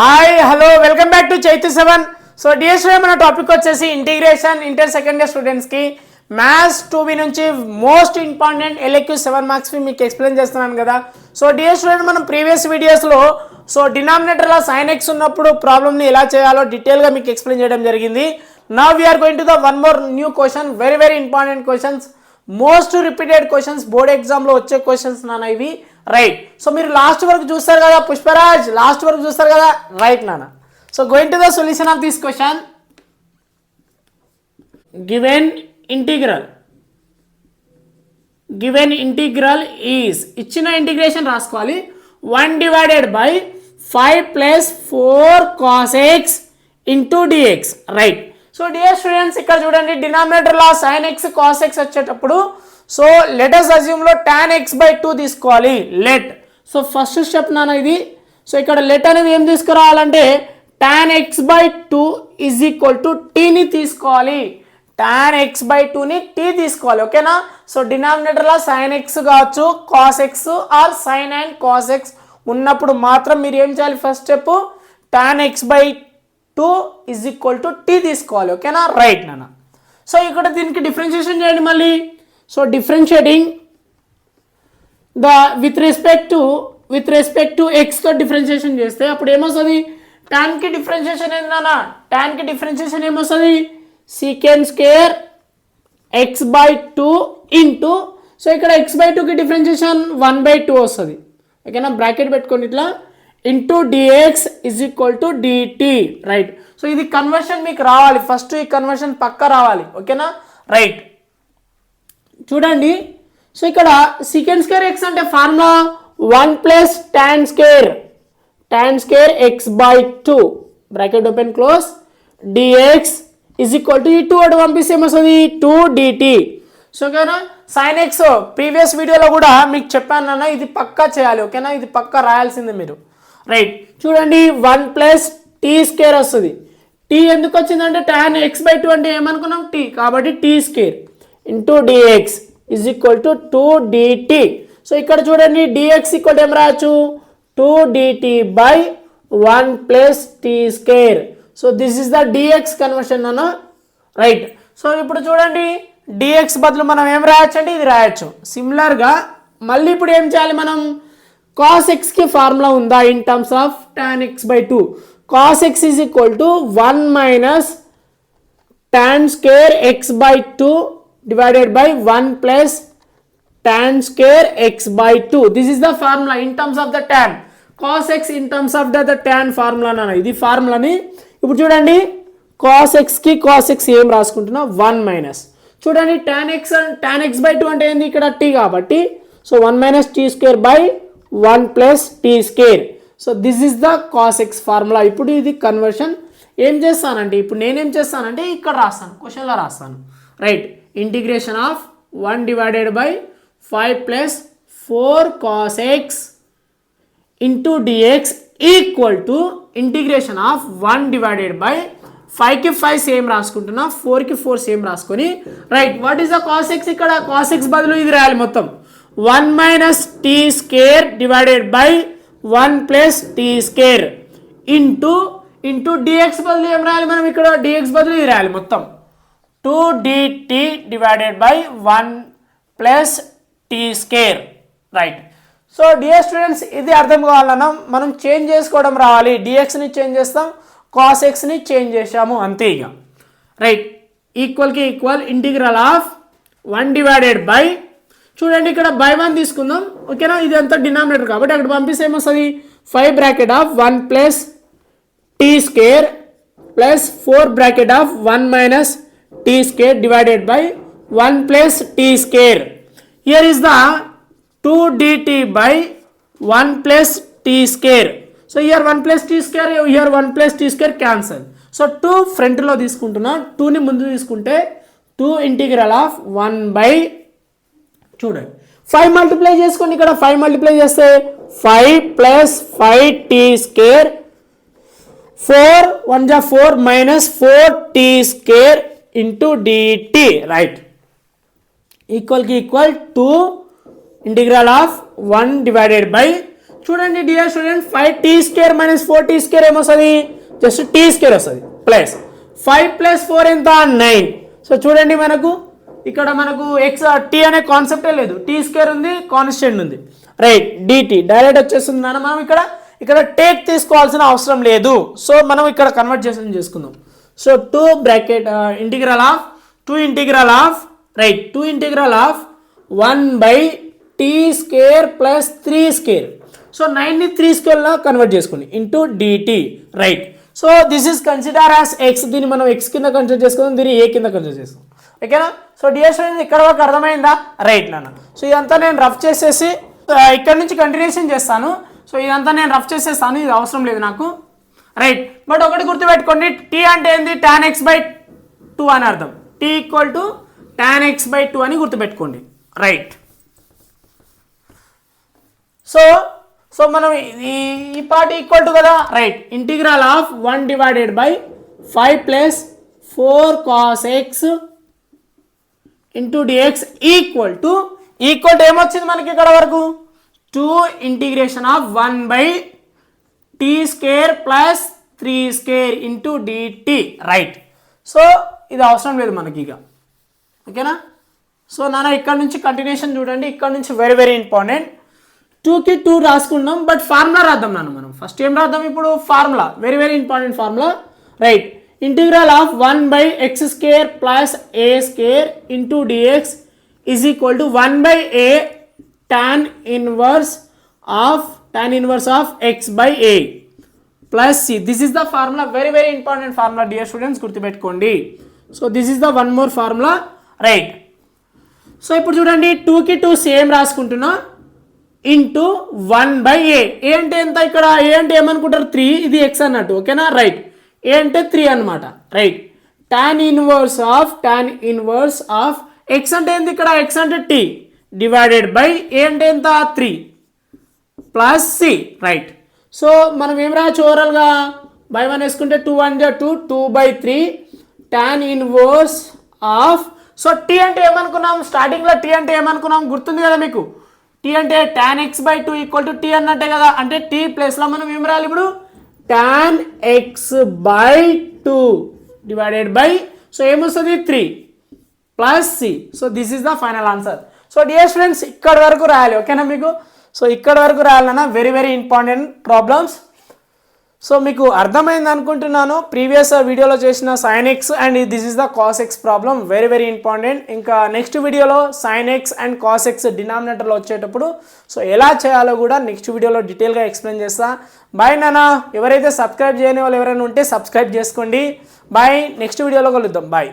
Hi hello welcome back to Chaitu 7. So dear student, మన topic వచ్చేసి integration. Inter second year స్టూడెంట్స్కి maths 2B నుంచి most important LAQ 7 మార్క్స్వి మీకు explain చేస్తున్నాను కదా. సో డియర్ స్టూడెంట్, మనం ప్రీవియస్ వీడియోస్లో డినామినేటర్లో సైన్ ఎక్స్ ఉన్నప్పుడు ప్రాబ్లమ్ని ఎలా చేయాలో డీటెయిల్గా మీకు ఎక్స్ప్లెయిన్ చేయడం జరిగింది. Now we're going to the one more new question, very very important questions, most repeated questions, board ఎగ్జామ్లో వచ్చే క్వశ్చన్స్ నాన్న ఇవి. రైట్. సో మీరు లాస్ట్ వరకు చూస్తారు కదా పుష్పరాజ్, లాస్ట్ వరకు చూస్తారు కదా. రైట్ నాన్న. So going to the solution of this question. Given integral is, ఇచ్చిన ఇంటిగ్రేషన్ రాసుకోవాలి. 1 divided by 5 plus 4 cos x into DX. Right. So dear students, ఇక్కడ చూడండి, డినామినేటర్లో సైన్ ఎక్స్ కాస్ ఎక్స్ వచ్చేటప్పుడు సో లెట్ us assume లో tan x by 2 తీసుకోవాలి. Let. So first step నాన్న ఇది. సో ఇక్కడ లెట్ అనేది ఏం తీసుకురావాలంటే tan x by 2 is equal to టీని తీసుకోవాలి. tan x by 2ని టీ తీసుకోవాలి. ఓకేనా. సో డినామినేటర్లో సైన్ ఎక్స్ కావచ్చు, cos X or sine and cos X ఉన్నప్పుడు మాత్రం మీరు ఏం చేయాలి, first step tan x by 2 is equal to T తీసుకోవాలి. ఓకేనా. రైట్ నాన్న. సో ఇక్కడ దీనికి డిఫరెన్షియేషన్ చేయండి మళ్ళీ. So differentiating the with respect to X తో డిఫరెన్షియేషన్ చేస్తే అప్పుడు ఏమొస్తుంది, టాన్ కి డిఫరెన్షియేషన్ ఏంది నాన్న, టాన్ కి డిఫరెన్షియేషన్ ఏమొస్తుంది, secant square X by 2 into, so ఇక్కడ ఎక్స్ బై 2 కి డిఫరెన్షియేషన్ 1/2 వస్తుంది. ఓకేనా. బ్రాకెట్ పెట్టుకోండి ఇట్లా, into DX is equal to DT. Right. So ఇది కన్వర్షన్ మీకు రావాలి, ఫస్ట్ ఈ కన్వర్షన్ పక్కా రావాలి. ఓకేనా. రైట్. చూడండి, సో ఇక్కడ సీకెండ్ స్క్వేర్ ఎక్స్ అంటే formula 1 plus tan square X by 2 bracket open close DX is equal to ఈ 2 అటు పంపిస్తే ఏమొస్తుంది 2 డిటి. సో ఓకేనా. సైన్ ఎక్స్ ప్రీవియస్ వీడియోలో కూడా మీకు చెప్పాను నాన్న, ఇది పక్కా చేయాలి. ఓకేనా. ఇది పక్కా రాయాల్సిందే మీరు. రైట్. చూడండి, 1 ప్లస్ టీ స్క్వేర్ వస్తుంది. టీ ఎందుకు వచ్చిందంటే టాన్ ఎక్స్ బై 2 అంటే ఏమనుకున్నాం, టీ, కాబట్టి T square into DX is equal to 2 DT. So ఇక్కడ చూడండి, డిఎక్స్ ఈక్వల్ ఏం రాయొచ్చు, 2 DT by 1 plus tea square. So this is the DX conversion అన్న. రైట్. సో ఇప్పుడు చూడండి, డిఎక్స్ బదులు మనం ఏం రాయొచ్చు అంటే ఇది రాయొచ్చు. సిమిలర్గా మళ్ళీ ఇప్పుడు ఏం చేయాలి మనం, కాస్ ఎక్స్కి ఫార్ములా ఉందా in terms of tan X by 2. Cos X is equal to 1 minus tan square X by 2 divided by 1 plus tan square x by 2. This is the formula in terms of the tan. Cos x in terms of the tan formula nana. ఇది ఫార్ములాని ఇప్పుడు చూడండి, cos x కి cos x ఏం రాసుకుంటున్నా 1 minus, చూడండి tan x by 2 అంటే ఏంది, ఇక్కడ t కాబట్టి so 1 minus t square by 1 plus t square. So this is the cos x formula. ఇప్పుడు ఇది కన్వర్షన్ ఏం చేస్తానంటే, ఇప్పుడు నేనేం చేస్తానంటే ఇక్కడ రాస్తాను, క్వశ్చన్లో రాస్తాను. Right. Integration of 1 divided by 5 plus 4 cos x into DX equal to integration of 1 divided by 5కి 5 సేమ్ రాసుకుంటున్నా, 4కి 4 సేమ్ రాసుకొని. Right. What is the cos x, ఇక్కడ cos x బదులు ఇది రాయాలి మొత్తం, 1 minus t square divided by 1 plus tea square into dx బదులు ఏం రాయాలి మనం, ఇక్కడ డిఎక్స్ బదులు ఇది రాయాలి మొత్తం 2 dt divided by 1 plus t square. Right. So dear students, ఇది అర్థం కావాలన్నా మనం చేంజ్ చేసుకోవడం రావాలి. డిఎక్స్ని చేంజ్ చేస్తాం, కాస్ ఎక్స్ని చేంజ్ చేసాము, అంతే ఇక. రైట్. ఈక్వల్కి equal integral of 1 divided by, చూడండి ఇక్కడ బై 1 తీసుకుందాం. ఓకేనా. ఇది అంతా డినామినేటర్ కాబట్టి అక్కడ పంపిస్తే ఏమొస్తుంది, 5 bracket of 1 plus tea square plus 4 bracket of 1 minus t square divided by 1 plus t square. Here is the 2 dt by 1 plus t square. So here 1 plus t square, here 1 plus t square cancel. So 2 front లో తీసుకుంటున్నా, 2ని ముందు తీసుకుంటే 2 integral of 1 by, చూడండి 5 multiply చేసుకోండి. ఇక్కడ 5 multiply చేస్తే 5 plus 5 t square 4 1 जा 4 minus 4 t square into dt. right. Equal की equal 2 integral of 1 divided by చూడండి డియర్ స్టూడెంట్ 5t² - 4t² ఏమొస్తుంది, జస్ట్ t² వస్తుంది ప్లస్ 5 + 4 ఎంత 9. సో చూడండి మనకు ఇక్కడ మనకు ఎక్స్ టీ అనే కాన్సెప్టే లేదు, t² ఉంది, కాన్స్టెంట్ ఉంది, రైట్. dt డైరెక్ట్ వచ్చేస్తుంది నాన్న. మనం ఇక్కడ టేక్ తీసుకోవాల్సిన అవసరం లేదు. సో మనం ఇక్కడ కన్వర్ట్ చేసుకుందాం. So 2 bracket integral of 1/t² + 3² so 9ని 3² లా కన్వర్ట్ చేసుకోండి into dt, right. So this is consider as x. దీన్ని మనం ఎక్స్ కింద కన్సిడర్ చేసుకుందాం, దీన్ని ఏ కింద కన్సిడర్ చేసుకుందాం. ఓకేనా. సో డియర్ స్టూడెంట్స్ ఇక్కడ వరకు అర్థమైందా, రైట్ నాన్న. సో ఇదంతా నేను రఫ్ చేసేసి ఇక్కడ నుంచి కంటిన్యూషన్ చేస్తాను. సో ఇదంతా నేను రఫ్ చేసేస్తాను, ఇది అవసరం లేదు నాకు, రైట్. బట్ ఒకటి గుర్తుపెట్టుకోండి, టీ అంటే ఏంది, tan x/2 అని అర్థం. t = tan x/2 అని గుర్తుపెట్టుకోండి, రైట్. సో మనం ఈ పార్ట్ ఈక్వల్ టు కదా, right. Integral of 1/5 + 4 cos x * dx equal to ఏమొచ్చింది మనకి ఇక్కడ వరకు, 2 integration of 1/t² + 3² dt, right. So ఇది అవసరం లేదు మనకి ఇక, ఓకేనా. సో నాన్న ఇక్కడ నుంచి కంటిన్యూషన్ చూడండి, ఇక్కడ నుంచి వెరీ వెరీ ఇంపార్టెంట్. 2కి 2 రాసుకున్నాం, బట్ ఫార్ములా రాద్దాం నాన్న. మనం ఫస్ట్ ఏం రాద్దాం ఇప్పుడు, formula, very very important formula, right. Integral of 1/x² + a² dx is equal to 1/a tan inverse of x/a plus c. This is the formula, very very important formula dear students, గుర్తుపెట్టుకోండి. So this is the one more formula, right. So ఇప్పుడు చూడండి 2కి 2 same రాసుకుంటున్నా into 1/a. ఏ అంటే ఎంత, ఇక్కడ ఏ అంటే ఏమనుకుంటారు 3, ఇది x అన్నట్టు, ఓకేనా, రైట్. ఏ అంటే 3 అనమాట, right. tan inverse of x అంటే ఏంది, ఇక్కడ x అంటే t డివైడెడ్ బై ఏ అంటే ఎంత 3 ప్లస్ c, రైట్. సో మనం ఏం రాయొచ్చు ఓవరాల్గా, బై 1 వేసుకుంటే 2 1 2 2/3 tan inverse of. So t అంటే ఏమనుకున్నాం స్టార్టింగ్లో, t అంటే ఏమనుకున్నాం గుర్తుంది కదా మీకు, t అంటే tan x/2 = t అన్నట్టే కదా, అంటే t ప్లస్లో మనం ఏం రాయాలి ఇప్పుడు, tan x/2 divided by, so ఏమొస్తుంది 3 plus c. So this is the final answer. So dear students ఇక్కడ వరకు రాయాలి, ఓకేనా మీకు. సో ఇక్కడ వరకు రాయాలన్నా very very important problems. So మీకు అర్థమైంది అనుకుంటున్నాను, ప్రీవియస్ వీడియోలో చేసిన sin x and this is the cos x problem, very very important. ఇంకా నెక్స్ట్ వీడియోలో sin x and cos x డినామినేటర్లో వచ్చేటప్పుడు సో ఎలా చేయాలో కూడా నెక్స్ట్ వీడియోలో డీటెయిల్గా ఎక్స్ప్లెయిన్ చేస్తా. బాయ్ నాన్న. ఎవరైతే సబ్స్క్రైబ్ చేయని వాళ్ళు ఎవరైనా ఉంటే సబ్స్క్రైబ్ చేసుకోండి. బాయ్, నెక్స్ట్ వీడియోలో కలుద్దాం, బాయ్.